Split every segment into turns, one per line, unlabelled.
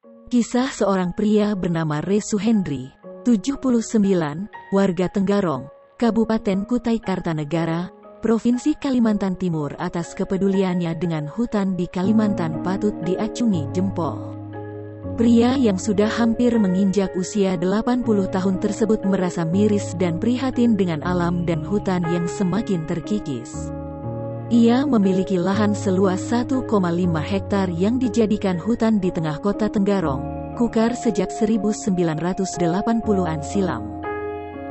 Kisah seorang pria bernama Resu Hendri, 79, warga Tenggarong, Kabupaten Kutai Kartanegara, Provinsi Kalimantan Timur atas kepeduliannya dengan hutan di Kalimantan patut diacungi jempol. Pria yang sudah hampir menginjak usia 80 tahun tersebut merasa miris dan prihatin dengan alam dan hutan yang semakin terkikis. Ia memiliki lahan seluas 1,5 hektar yang dijadikan hutan di tengah kota Tenggarong, Kukar sejak 1980-an silam.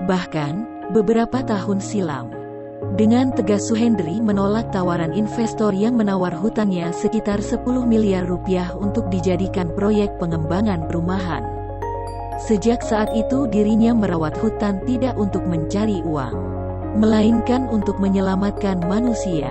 Bahkan, beberapa tahun silam. Dengan tegas Suhendri menolak tawaran investor yang menawar hutannya sekitar 10 miliar rupiah untuk dijadikan proyek pengembangan perumahan. Sejak saat itu dirinya merawat hutan tidak untuk mencari uang, melainkan untuk menyelamatkan manusia.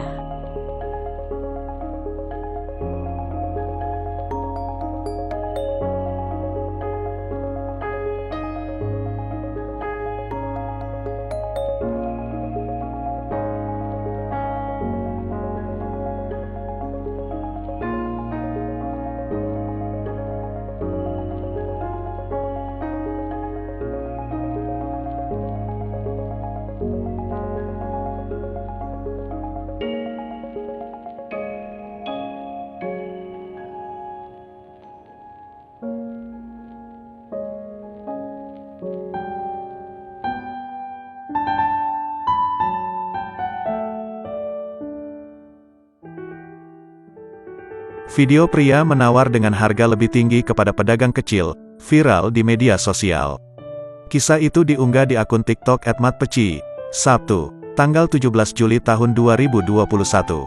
Video pria menawar dengan harga lebih tinggi kepada pedagang kecil, viral di media sosial. Kisah itu diunggah di akun TikTok @matpeci, Sabtu, tanggal 17 Juli tahun 2021.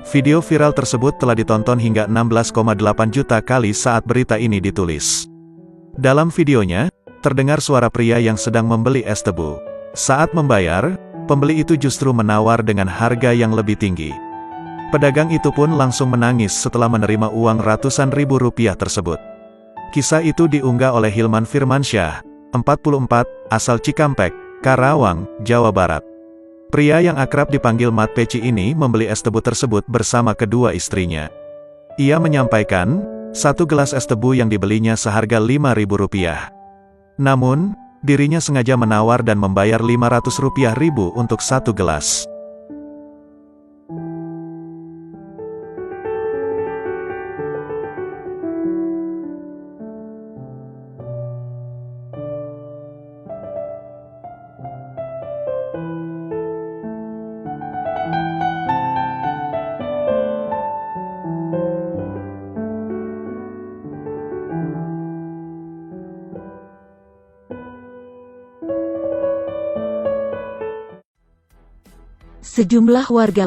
Video viral tersebut telah ditonton hingga 16,8 juta kali saat berita ini ditulis. Dalam videonya, terdengar suara pria yang sedang membeli es tebu. Saat membayar, pembeli itu justru menawar dengan harga yang lebih tinggi. Pedagang itu pun langsung menangis setelah menerima uang ratusan ribu rupiah tersebut. Kisah itu diunggah oleh Hilman Firmansyah, 44, asal Cikampek, Karawang, Jawa Barat. Pria yang akrab dipanggil Mat Peci ini membeli es tebu tersebut bersama kedua istrinya. Ia menyampaikan, satu gelas es tebu yang dibelinya seharga Rp5.000. Namun, dirinya sengaja menawar dan membayar Rp500.000 untuk satu gelas.
Sejumlah warga